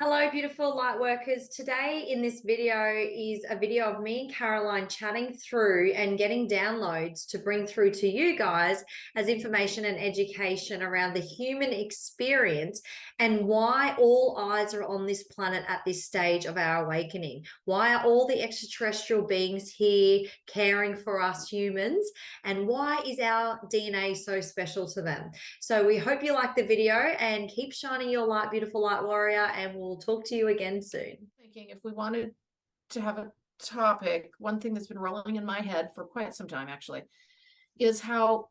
Hello, beautiful light workers. Today in this video is a video of me and Caroline chatting through and getting downloads to bring through to you guys as information and education around the human experience and why all eyes are on this planet at this stage of our awakening. Why are all the extraterrestrial beings here caring for us humans? And why is our DNA so special to them? So we hope you like the video and keep shining your light, beautiful light warrior, and we'll talk to you again soon. Thinking if we wanted to have a topic, one thing that's been rolling in my head for quite some time actually is how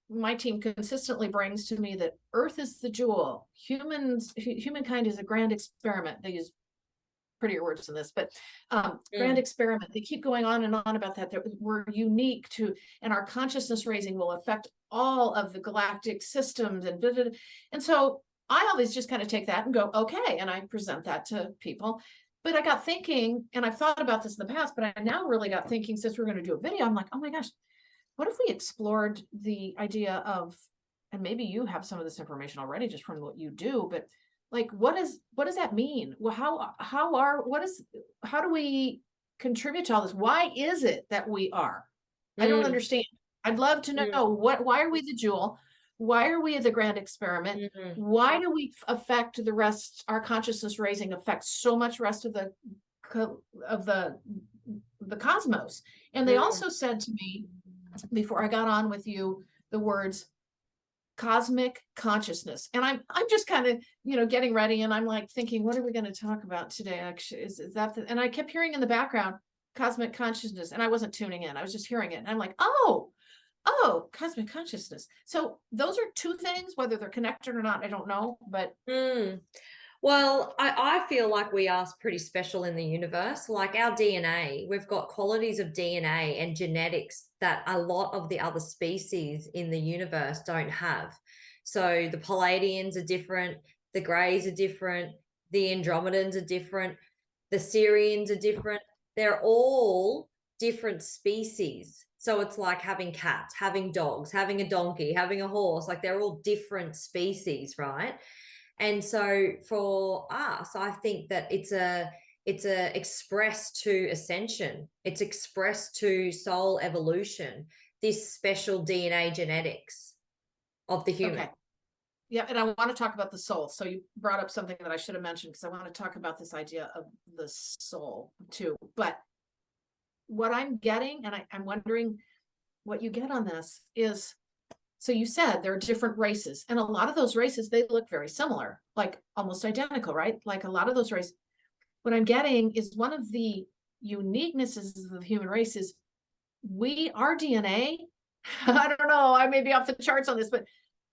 my team consistently brings to me that Earth is the jewel. Humankind is a grand experiment. They use prettier words than this, but grand experiment. They keep going on and on about that. We're unique to, and our consciousness raising will affect all of the galactic systems and blah, blah, blah. And so I always just kind of take that and go, okay, and I present that to people. But I got thinking, and I've thought about this in the past, but I now really got thinking since we're going to do a video, I'm like, oh my gosh, what if we explored the idea of, and maybe you have some of this information already just from what you do, but like, what does that mean? Well, how do we contribute to all this? Why is it that we are? I don't understand. I'd love to know why are we the jewel? Why are we the grand experiment? Why do we affect the rest? Our consciousness raising affects so much rest of the cosmos. And they also said to me before I got on with you the words cosmic consciousness. And I'm just kind of, getting ready, and I'm like thinking, what are we going to talk about today? Actually, is that and I kept hearing in the background cosmic consciousness, and I wasn't tuning in. I was just hearing it. And I'm like, oh, cosmic consciousness. So those are two things, whether they're connected or not, I don't know. But well, I feel like we are pretty special in the universe. Like our DNA, we've got qualities of DNA and genetics that a lot of the other species in the universe don't have. So the Palladians are different, the Greys are different, the Andromedans are different, the Syrians are different. They're all different species. So it's like having cats, having dogs, having a donkey, having a horse. Like they're all different species, right? And so for us, I think that it's a express to ascension. It's expressed to soul evolution, this special DNA genetics of the human. okay. Yeah, and I want to talk about the soul. So you brought up something that I should have mentioned because I want to talk about this idea of the soul too. But what I'm getting, and I'm wondering what you get on this is, so you said there are different races, and a lot of those races, they look very similar, like almost identical, right? Like a lot of those races. What I'm getting is one of the uniquenesses of the human race is our DNA, I don't know, I may be off the charts on this, but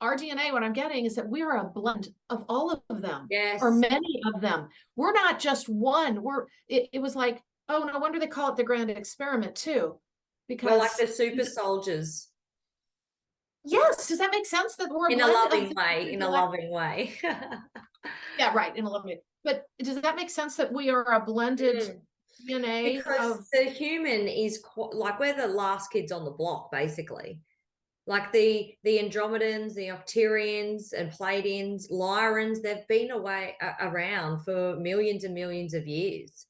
our DNA, what I'm getting is that we are a blend of all of them, or many of them. We're not just one. It was like, oh, no wonder they call it the grand experiment too, because we're like the super soldiers. Yes, does that make sense that we're in a loving way? In a loving way. Yeah, right, in a loving way. But does that make sense that we are a blended DNA? Because the human is like we're the last kids on the block, basically. Like the Andromedans, the Octarians and Pleiadians, Lyrans, they've been around for millions and millions of years,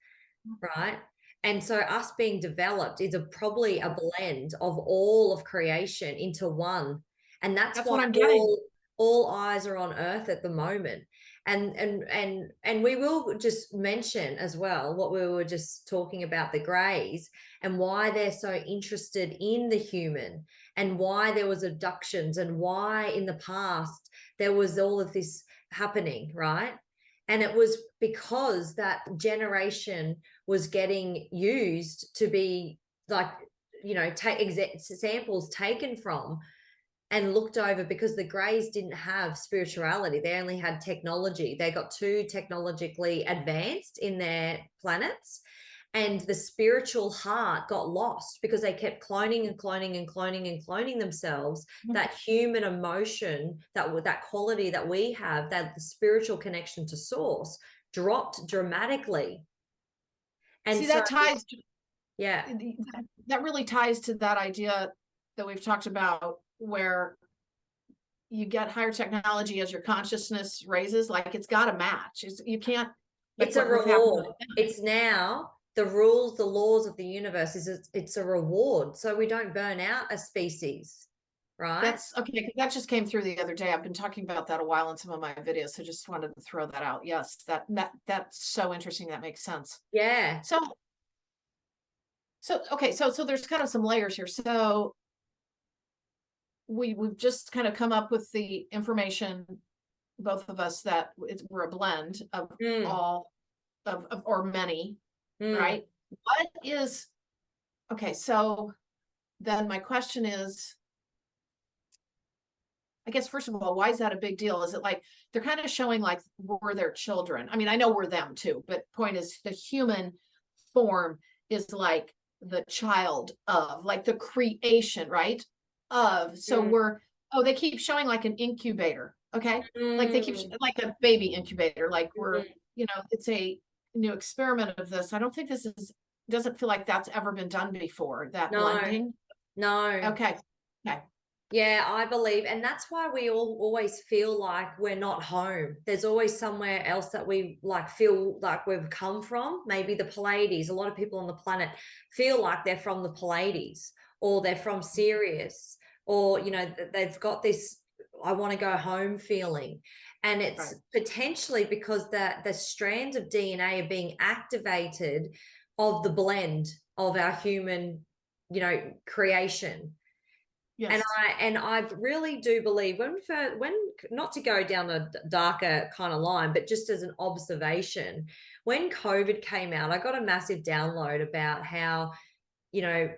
right? And so us being developed is probably a blend of all of creation into one. And that's why what I'm getting. All eyes are on Earth at the moment. And we will just mention as well what we were just talking about, the Greys, and why they're so interested in the human, and why there was abductions, and why in the past there was all of this happening, right? And it was because that generation was getting used to be like, samples taken from and looked over, because the Greys didn't have spirituality. They only had technology. They got too technologically advanced in their planets, and the spiritual heart got lost because they kept cloning and cloning and cloning and cloning themselves. That human emotion, that quality that we have, that the spiritual connection to source, dropped dramatically. And see, that ties to, that really ties to that idea that we've talked about, where you get higher technology as your consciousness raises, like it's got to match. You can't, like It's a what's happening. reward. It's now the rules, the laws of the universe it's a reward. So we don't burn out a species, right? That's okay. 'Cause that just came through the other day. I've been talking about that a while in some of my videos, so just wanted to throw that out. Yes, that's so interesting. That makes sense. Yeah. So okay, so there's kind of some layers here. So we've just kind of come up with the information, both of us, that we're a blend of Mm, all of or many, mm. right? What is okay? So then my question is, I guess, first of all, why is that a big deal? Is it like they're kind of showing like we're their children? I mean, I know we're them too, but point is the human form is like the child of, like the creation, right? Of, so Mm, we're, oh, they keep showing like an incubator, okay? Like they keep mm, like a baby incubator, like we're, mm. it's a new experiment of this. I don't think this is, doesn't feel like that's ever been done before, that No, blending. no. Okay. Okay. Yeah, I believe, and that's why we all always feel like we're not home. There's always somewhere else that we like feel like we've come from. Maybe the Pleiades. A lot of people on the planet feel like they're from the Pleiades, or they're from Sirius, or they've got this I want to go home feeling. And it's Right. potentially because the strands of DNA are being activated of the blend of our human, creation. And Yes. I really do believe when not to go down a darker kind of line, but just as an observation, when COVID came out, I got a massive download about how, you know,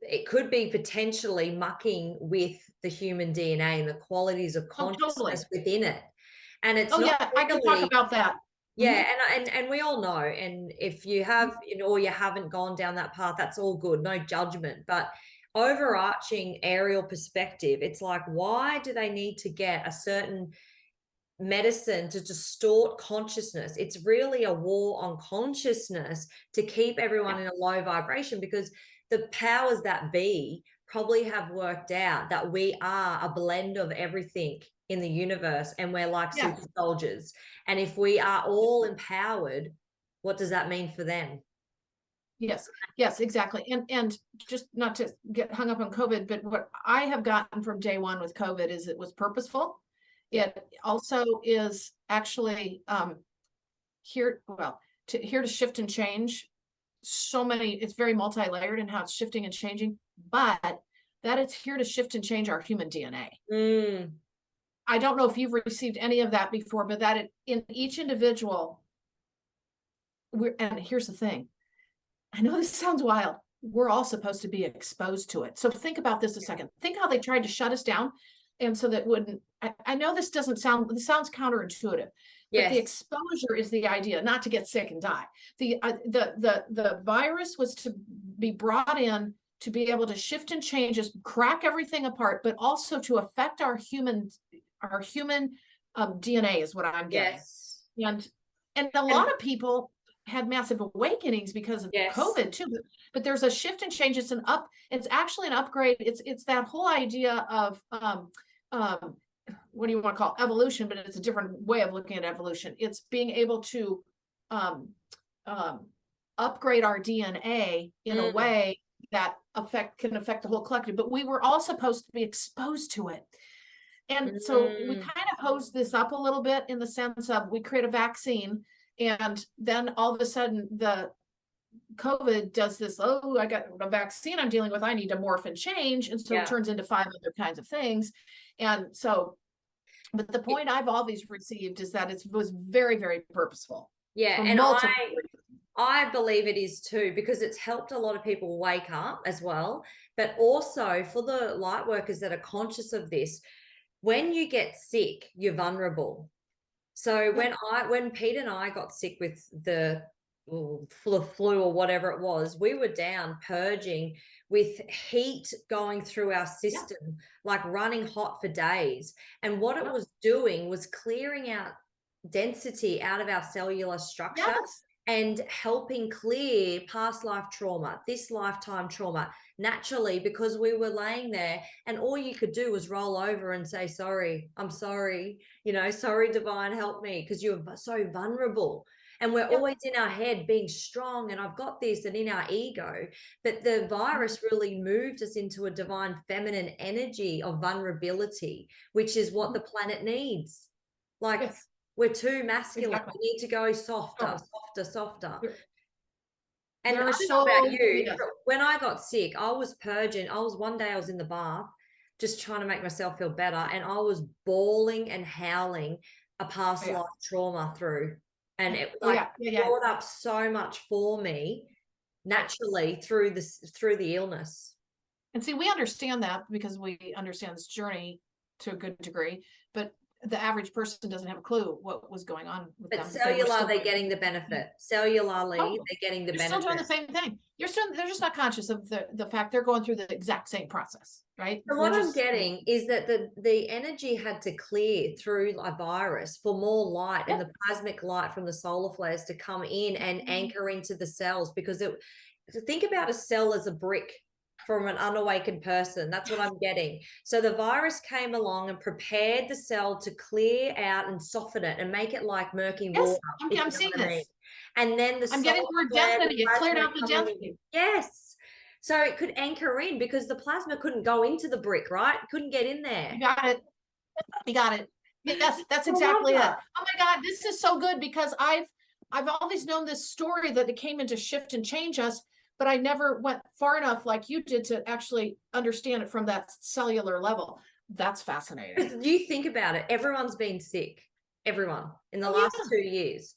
it could be potentially mucking with the human DNA and the qualities of Oh, totally. consciousness within it. And it's Oh not yeah, I can talk really, about that. Mhm. yeah, and we all know, and if you have, or you haven't gone down that path, that's all good, no judgment. But overarching aerial perspective, it's like, why do they need to get a certain medicine to distort consciousness? It's really a war on consciousness to keep Yeah. everyone in a low vibration, because the powers that be probably have worked out that we are a blend of everything in the universe, and we're like super Yes. soldiers. And if we are all empowered, what does that mean for them? Yes. Yes, exactly. And just not to get hung up on COVID, but what I have gotten from day one with COVID is it was purposeful. Yeah. It also is actually here, well, here to shift and change. So many, it's very multi-layered in how it's shifting and changing, but that it's here to shift and change our human DNA. Mm, I don't know if you've received any of that before, but that in each individual, and here's the thing. I know this sounds wild. We're all supposed to be exposed to it. So think about this a second. Think how they tried to shut us down. And so that wouldn't, I know this sounds counterintuitive, but the yes. exposure is the idea, not to get sick and die. The virus was to be brought in to be able to shift and change us, crack everything apart, but also to affect our human DNA is what I'm getting. Yes. And a And lot of people had massive awakenings because of yes. COVID too. But there's a shift and change. It's actually an upgrade. It's that whole idea of what do you want to call evolution, but it's a different way of looking at evolution. It's being able to um, um, upgrade our DNA in a Mm, way that can affect the whole collective. But we were all supposed to be exposed to it. And so we mm. kind of hose this up a little bit in the sense of we create a vaccine, and then all of a sudden the COVID does this, oh, I got a vaccine I'm dealing with, I need to morph and change. And so it Yeah. turns into 5 other kinds of things. And so, but the point I've always received is that it was very, very purposeful Yeah, for and multiple reasons. I believe it is too, because it's helped a lot of people wake up as well, but also for the light workers that are conscious of this, when you get sick, you're vulnerable. So Yeah. when Pete and I got sick with the flu or whatever it was, we were down purging with heat going through our Yeah. system, like running hot for days. And what it Yeah. was doing was clearing out density out of our cellular structure. Yes. and helping clear past life trauma, this lifetime trauma, naturally, because we were laying there and all you could do was roll over and say, sorry, I'm sorry, sorry, divine, help me, because you're so vulnerable. And we're always in our head being strong and I've got this, and in our ego. But the virus really moved us into a divine feminine energy of vulnerability, which is what the planet needs. Like, Yes, we're too masculine. exactly. We need to go softer, Oh, softer. there And there I are don't know about so, you, yes, but when I got sick, I was purging. One day I was in the bath just trying to make myself feel better. And I was bawling and howling a oh, past yeah, life trauma through. And it oh, yeah, yeah, yeah. brought up so much for me Right. naturally through the illness. And see, we understand that because we understand this journey to a good degree, but the average person doesn't have a clue what was going on with But them. They were cellular, still they're going, getting the benefit. Cellularly, oh, they're getting the they're still doing benefit. the same thing. They're just not conscious of the fact they're going through the exact same process, right? So We're what I'm just, getting is that the energy had to clear through a virus for more light yeah. and the plasmic light from the solar flares to come in and anchor into the cells, because think about a cell as a brick from an unawakened person. That's what I'm getting. So the virus came along and prepared the cell to clear out and soften it and make it like murky Yes, water, I'm, if I'm you know seeing what I mean. this. And then the I'm solar getting the word flare, the density. It cleared plasma out the coming in. density. Yes. So it could anchor in because the plasma couldn't go into the brick, right? It couldn't get in there. You got it. You got it. Yes, that's I love exactly it. that. Oh my God, this is so good because I've always known this story that it came in to shift and change us, but I never went far enough like you did to actually understand it from that cellular level. That's fascinating. Because you think about it, everyone's been sick. Everyone in the Oh last yeah. 2 years.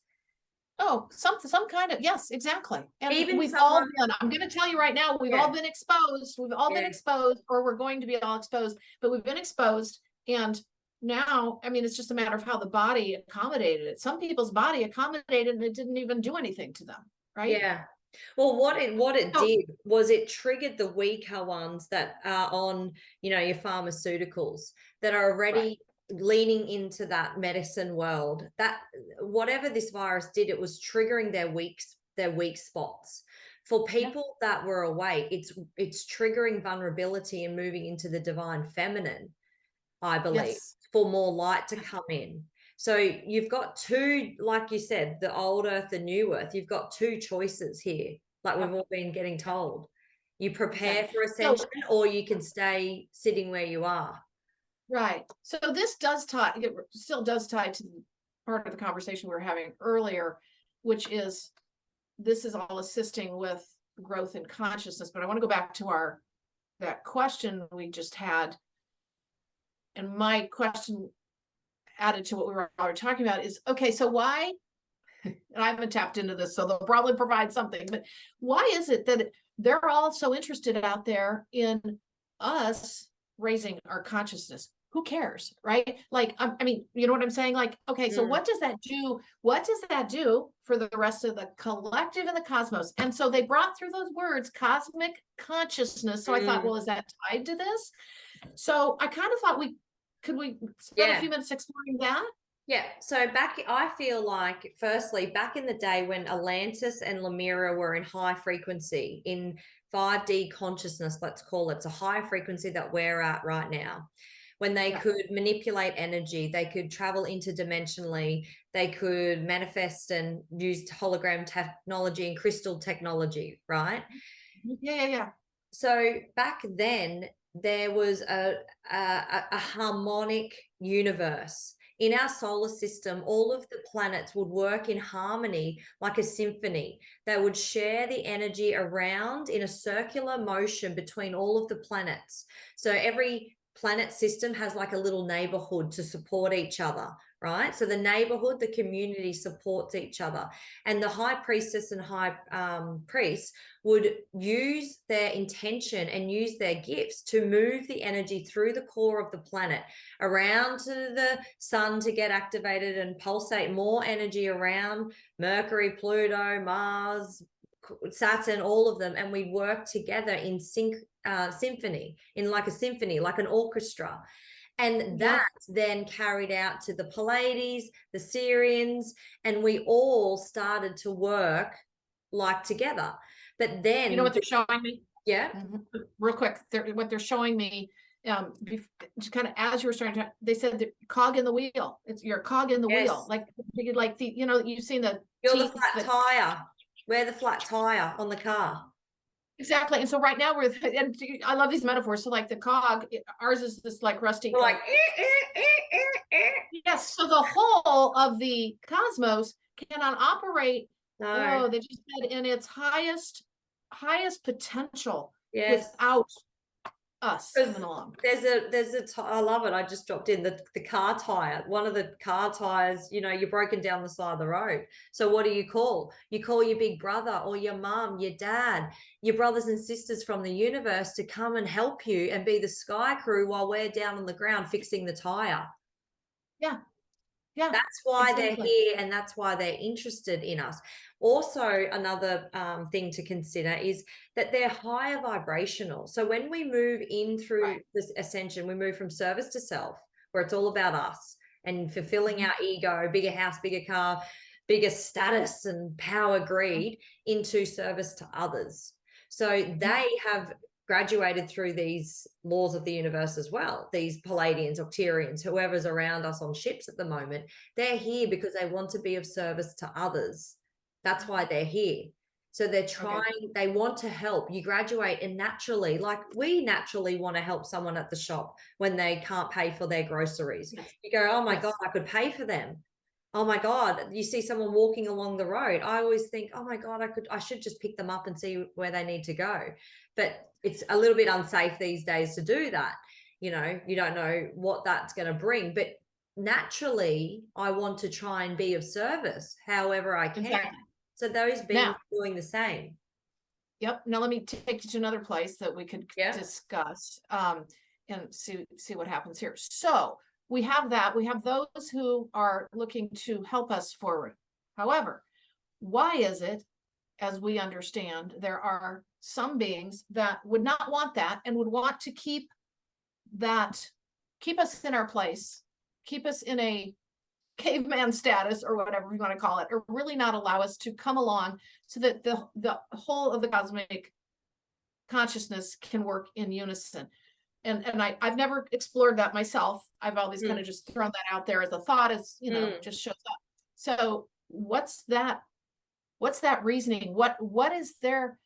Oh, some kind of, yes, exactly. And Even we've all someone, been, I'm going to tell you right now, we've all yeah, been exposed. We've all been yeah. exposed, or we're going to be all exposed, but we've been exposed. And now, I mean, it's just a matter of how the body accommodated it. Some people's body accommodated and it didn't even do anything to them, right? Yeah. Well, what it So, did was it triggered the weaker ones that are on, your pharmaceuticals that are right. already leaning into that medicine world. That whatever this virus did, it was triggering their weak spots. For Yeah. people that were awake, it's triggering vulnerability and moving into the divine feminine, I believe, Yes. for more light to Yes. come in. So you've got two, like you said, the old earth, the new earth. You've got two choices here, like we've Yep. all been getting Yep. told. You prepare Exactly. for So, ascension, or you can stay sitting where you are. right. So this does tie, it still does tie to part of the conversation we were having earlier, which is this is all assisting with growth in consciousness. But I want to go back to that question we just had. And my question added to what we were already talking about is, okay, so why, and I haven't tapped into this, so they'll probably provide something, but why is it that they're all so interested out there in us raising our consciousness? Who cares, right? Like, I mean, you know what I'm saying? Like, okay, so Mm, what does that do? What does that do for the rest of the collective and the cosmos? And so they brought through those words, cosmic consciousness. So I thought, mm, well, is that tied to this? So I kind of thought could we spend a yeah. few minutes exploring that? Yeah. So I feel like, firstly, back in the day when Atlantis and Lemura were in high frequency, in 5D consciousness, let's call it, it's a high frequency that we're at right now. When they Yeah. could manipulate energy, they could travel interdimensionally, they could manifest and use hologram technology and crystal technology, right? Yeah. So back then, there was a harmonic universe. In our solar system, all of the planets would work in harmony like a symphony. They would share the energy around in a circular motion between all of the planets. So every planet system has like a little neighborhood to support each other, right? So the neighborhood, the community supports each other. And the high priestess and high priest would use their intention and use their gifts to move the energy through the core of the planet around to the sun to get activated and pulsate more energy around Mercury, Pluto, Mars, Saturn, all of them, and we work together in symphony, in like a symphony, like an orchestra. And that's then carried out to the Pleiades, the Sirians, and we all started to work like together. But then, You know what they're showing me? yeah, Real quick, what they're showing me, just kind of as you were starting to, they said the cog in the wheel. It's your cog in the wheel, yes, like the, you know, you've seen the you're the teeth flat tire. We're the flat tire on the car. exactly. And so right now and I love these metaphors. So like the cog, ours is this like rusty. We're like, yes. So the whole of the cosmos cannot operate. no, Oh, they just said in its highest potential yes. without us coming along. I love it. I just dropped in the car tire. One of the car tires, you know, you're broken down the side of the road. So what do? You call your big brother or your mom, your dad, your brothers and sisters from the universe to come and help you and be the sky crew while we're down on the ground fixing the tire. Yeah. Yeah. That's why exactly. they're here, and that's why they're interested in us. Also, another thing to consider is that they're higher vibrational. So when we move in through this ascension, we move from service to self, where it's all about us and fulfilling our ego, bigger house, bigger car, bigger status and power, greed, into service to others. So they have graduated through these laws of the universe as well. These Palladians, Octarians, whoever's around us on ships at the moment, they're here because they want to be of service to others. That's why they're here. So they're trying, they want to help. You graduate and naturally, like we naturally want to help someone at the shop when they can't pay for their groceries. You go, oh my God, I could pay for them. Oh my God, you see someone walking along the road. I always think, oh my God, I should just pick them up and see where they need to go. But it's a little bit unsafe these days to do that. You know, you don't know what that's going to bring. But naturally, I want to try and be of service however I can. Exactly. So those beings are doing the same. Yep. Now let me take you to another place that we could discuss and see what happens here. So we have that. We have those who are looking to help us forward. However, why is it, as we understand, there are some beings that would not want that and would want to keep us in our place, keep us in a caveman status or whatever we want to call it, or really not allow us to come along so that the whole of the cosmic consciousness can work in unison. And I've never explored that myself. I've always kind of just thrown that out there as a thought, as you know, just shows up. So what's that reasoning? What is there?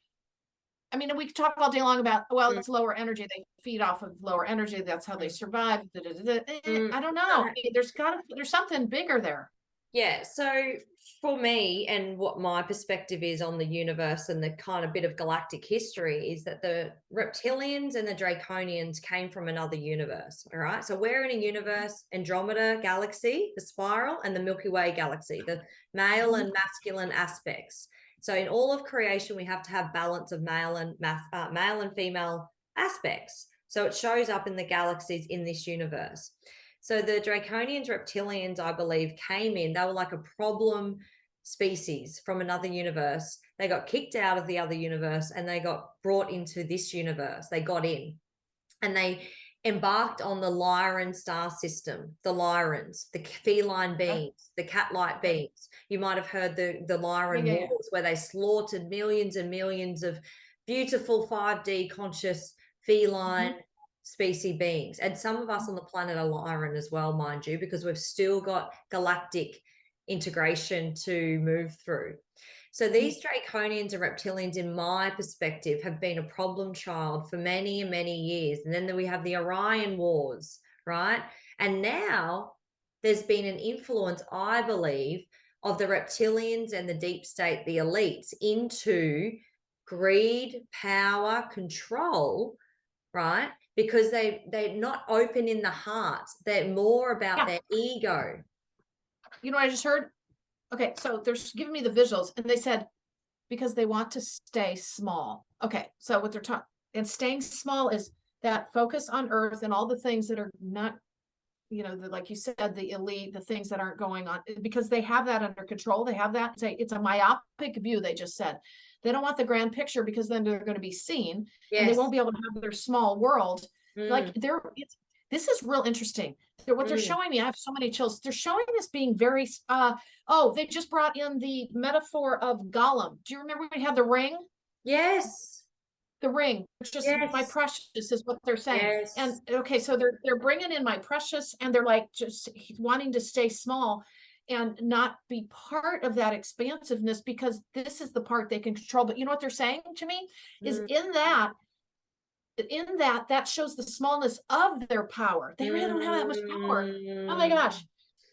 I mean, we could talk all day long about, well, it's lower energy. They feed off of lower energy. That's how they survive. I don't know. There's something bigger there. Yeah. So for me, and what my perspective is on the universe and the kind of bit of galactic history, is that the reptilians and the draconians came from another universe. All right. So we're in a universe, Andromeda galaxy, the spiral, and the Milky Way galaxy, the male and masculine aspects. So in all of creation, we have to have balance of male and female aspects. So it shows up in the galaxies in this universe. So the draconians, reptilians, I believe, came in. They were like a problem species from another universe. They got kicked out of the other universe and they got brought into this universe. They got in and they embarked on the Lyran star system, the Lyrans, the feline beings, the cat-like beings. You might have heard the Lyran wars where they slaughtered millions and millions of beautiful 5D conscious feline species beings. And some of us on the planet are Lyran as well, mind you, because we've still got galactic integration to move through. So these draconians and reptilians, in my perspective, have been a problem child for many and many years. And then we have the Orion Wars, right? And now there's been an influence, I believe, of the reptilians and the deep state, the elites, into greed, power, control, right? Because they're not open in the heart. They're more about their ego. You know what I just heard? Okay, so they're giving me the visuals, and they said because they want to stay small. Okay, so what they're talking, and staying small is that focus on Earth and all the things that are not, you know, like you said, the elite, the things that aren't going on, because they have that under control. They have that, it's a myopic view, they just said. They don't want the grand picture because then they're going to be seen and they won't be able to have their small world. Like this is real interesting. What they're Mm. showing me, I have so many chills. They're showing this being very, they just brought in the metaphor of Gollum. Do you remember we had the ring? Yes. The ring, just my Yes. precious is what they're saying. And Yes. okay, so they're bringing in my precious, and they're like just wanting to stay small and not be part of that expansiveness, because this is the part they can control. But you know what they're saying to me is Mm. that shows the smallness of their power. They really don't have that much power. Oh my gosh.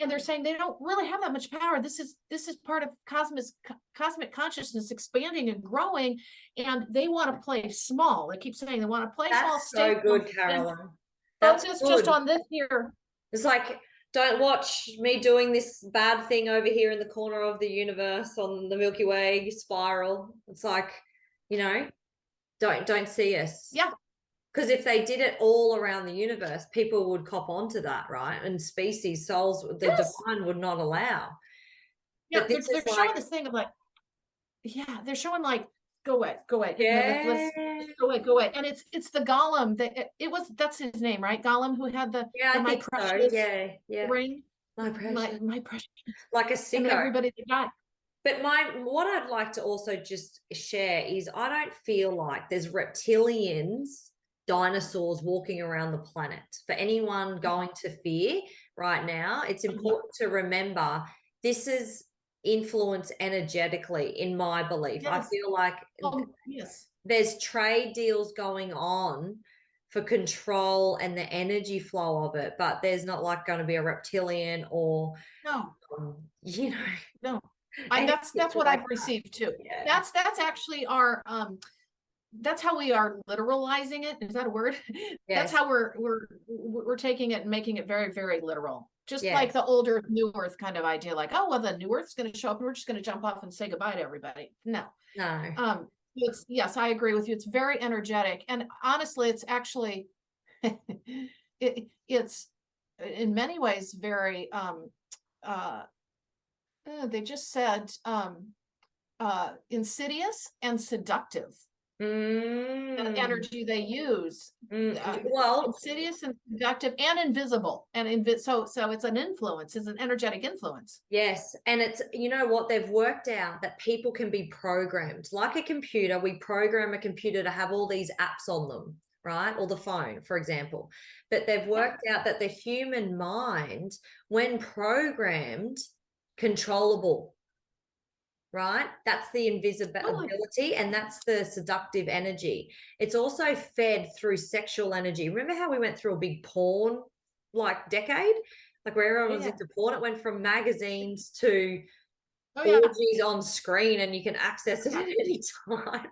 And they're saying they don't really have that much power. This is part of cosmic consciousness expanding and growing, and they want to play small. They keep saying they want to play small, That's stay so small, good, and Carolyn. That's focus just good. on this here. It's like, don't watch me doing this bad thing over here in the corner of the universe on the Milky Way spiral. It's like, don't see us. Yeah. Because if they did it all around the universe, people would cop onto that, right? And species, souls, the Yes. divine would not allow. Yeah. But this They're is showing like, this thing of like, yeah, they're showing like, go away, go away. Let's yeah, go away, go away. And it's the Gollum that that's his name, right? Gollum, who had the yeah, I my think so. precious Yeah, yeah. ring, My precious, my precious, like a and then sicko. everybody died. But what I'd like to also just share is I don't feel like there's reptilians, dinosaurs walking around the planet. For anyone going to fear right now, it's important to remember this is influence energetically, in my belief. I Yes. feel like Yes. there's trade deals going on for control and the energy flow of it, but there's not like going to be a reptilian or, No, you know, no. anything That's what like I've that. received too. Yeah. That's actually our that's how we are literalizing it. Is that a word? That's Yes. how we're taking it and making it very, very literal. Just like Yes. the older New Earth kind of idea, like, oh well, the New Earth's gonna show up and we're just gonna jump off and say goodbye to everybody. No. No. It's yes, I agree with you. It's very energetic. And honestly, it's actually it's in many ways very uh they just said insidious and seductive Mm. energy they use. Well, Insidious and seductive and invisible, and so it's an influence, it's an energetic influence. yes. And it's, you know what? They've worked out that people can be programmed like a computer. We program a computer to have all these apps on them, right? Or the phone, for example. But they've Yeah. worked out that the human mind, when programmed, controllable, right? That's the Totally. invisibility and that's the seductive energy. It's also fed through sexual energy. Remember how we went through a big porn like decade? Like where everyone Yeah, was yeah. into porn, it went from magazines to Oh yeah. orgies on screen and you can access it at any time.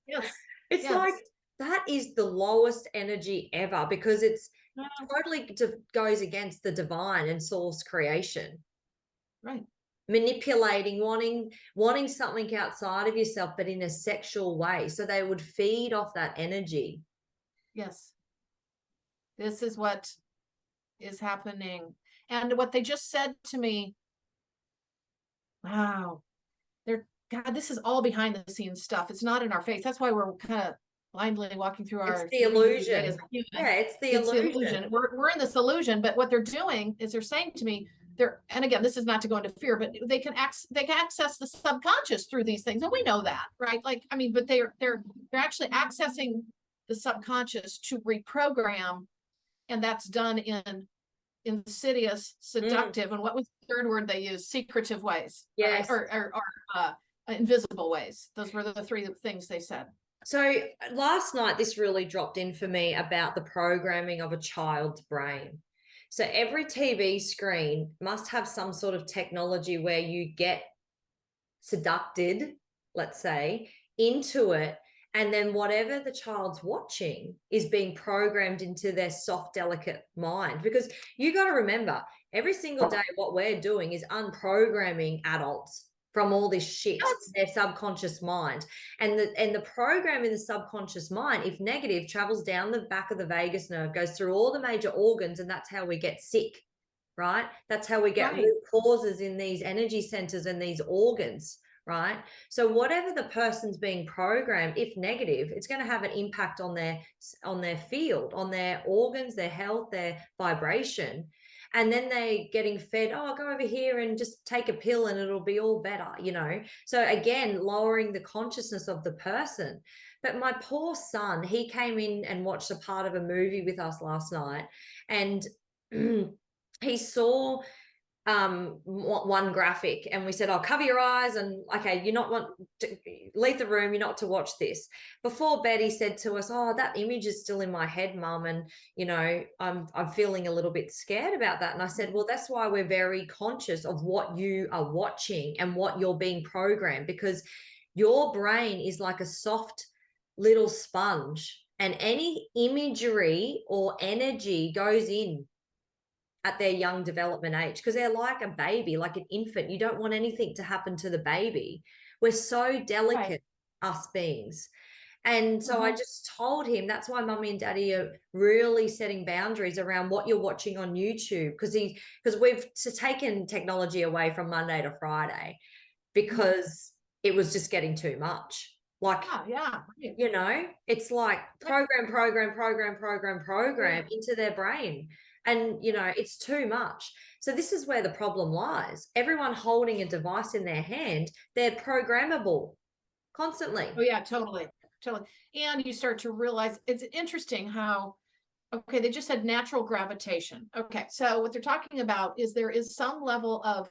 Yes. It's like Yes. that is the lowest energy ever because it's No, totally goes against the divine and source creation. right. Manipulating, wanting something outside of yourself, but in a sexual way. So they would feed off that energy. Yes. This is what is happening. And what they just said to me, wow, God, this is all behind the scenes stuff. It's not in our face. That's why we're kind of blindly walking through It's our the 3D way as illusion. a human. Yeah, it's the It's the illusion. illusion. We're in this illusion, but what they're doing is they're saying to me, and again, this is not to go into fear, but they can access the subconscious through these things. And we know that, right? Like, I mean, but they're actually accessing the subconscious to reprogram, and that's done in insidious, seductive, and what was the third word they used? Secretive ways, Yes. or invisible ways. Those were the three things they said. So last night, this really dropped in for me about the programming of a child's brain. So every TV screen must have some sort of technology where you get seducted, let's say, into it. And then whatever the child's watching is being programmed into their soft, delicate mind. Because you got to remember, every single day, what we're doing is unprogramming adults from all this shit in their subconscious mind. And the program in the subconscious mind, if negative, travels down the back of the vagus nerve, goes through all the major organs, and that's how we get sick, right? That's how we get root causes in these energy centers and these organs, right? So whatever the person's being programmed, if negative, it's going to have an impact on their field, on their organs, their health, their vibration. And then they getting fed, oh, go over here and just take a pill and it'll be all better, you know? So again, lowering the consciousness of the person. But my poor son, he came in and watched a part of a movie with us last night, and he saw one graphic, and we said, oh, cover your eyes, and okay, you're not want to leave the room, you're not to watch this. Before bed, he said to us, oh, that image is still in my head, mum, and you know, I'm feeling a little bit scared about that. And I said, well, that's why we're very conscious of what you are watching and what you're being programmed, because your brain is like a soft little sponge, and any imagery or energy goes in at their young development age, because they're like a baby, like an infant. You don't want anything to happen to the baby. We're so delicate, right, us beings. And so I just told him that's why mummy and daddy are really setting boundaries around what you're watching on YouTube, because we've taken technology away from Monday to Friday because it was just getting too much. Like, you know, it's like program into their brain. And, you know, it's too much. So this is where the problem lies. Everyone holding a device in their hand, they're programmable constantly. Oh, yeah, totally. Totally. And you start to realize it's interesting how, okay, they just said natural gravitation. Okay, so what they're talking about is there is some level of,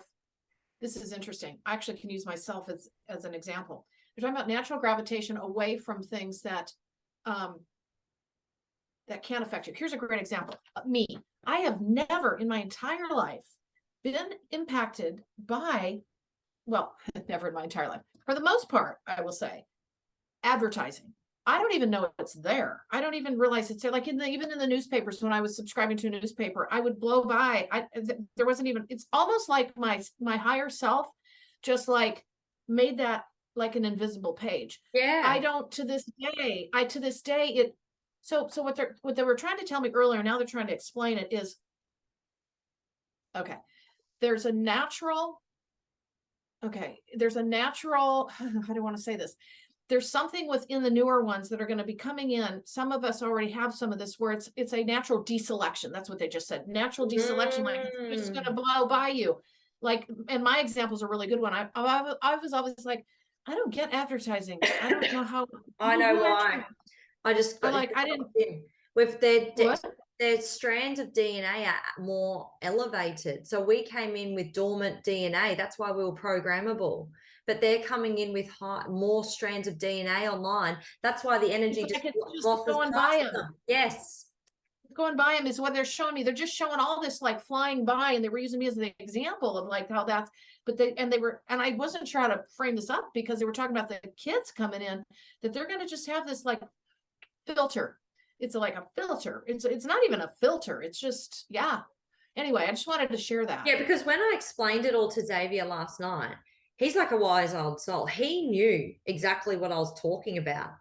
this is interesting. I actually can use myself as an example. They're talking about natural gravitation away from things that that can affect you. Here's a great example. Me. I have never in my entire life been impacted by, well, never in my entire life. For the most part, I will say, advertising. I don't even know it's there. I don't even realize it's there. Like even in the newspapers, when I was subscribing to a newspaper, I would blow by. There wasn't even, it's almost like my higher self just like made that like an invisible page. Yeah. I don't, to this day, it, so what they were trying to tell me earlier, now they're trying to explain it is, okay, there's a natural, how do I want to say this? There's something within the newer ones that are going to be coming in. Some of us already have some of this where it's a natural deselection. That's what they just said. Natural deselection, like it's just going to blow by you. Like, and my example is a really good one. I was always like, I don't get advertising. I don't know how. I know why. I just got like, I didn't. With their strands of DNA are more elevated. So we came in with dormant DNA. That's why we were programmable. But they're coming in with more strands of DNA online. That's why the energy just going by them. Yes. Going by them is what they're showing me. They're just showing all this like flying by, and they were using me as the example of like how that's, but and I wasn't sure how to frame this up because they were talking about the kids coming in, that they're going to just have this like filter. It's like a filter. It's not even a filter. It's just, yeah. Anyway, I just wanted to share that. Yeah, because when I explained it all to Xavier last night, he's like a wise old soul. He knew exactly what I was talking about.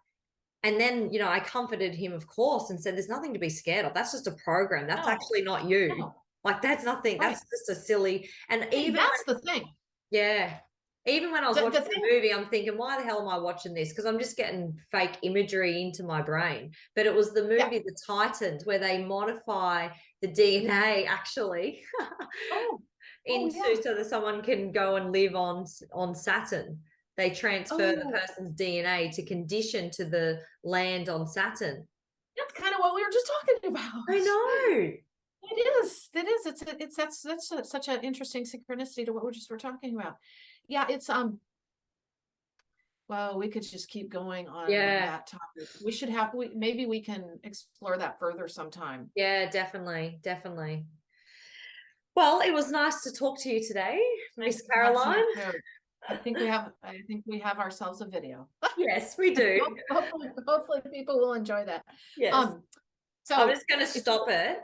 And then, you know, I comforted him, of course, and said, there's nothing to be scared of. That's just a program. That's actually not you. No. Like, that's nothing. Right. That's just a silly. And even that's the thing. Yeah. Even when I was watching the movie, I'm thinking, why the hell am I watching this? Because I'm just getting fake imagery into my brain. But it was the movie, The Titans, where they modify the DNA actually so that someone can go and live on Saturn. They transfer the person's DNA to condition to the land on Saturn. That's kind of what we were just talking about. I know. It is. That's such an interesting synchronicity to what we're talking about. Yeah, it's well, we could just keep going on that topic. We should maybe we can explore that further sometime. Yeah, definitely. Well, it was nice to talk to you today, Miss Caroline. I think we have ourselves a video. Yes, we do. Hopefully people will enjoy that. Yes. So I'm just going to stop it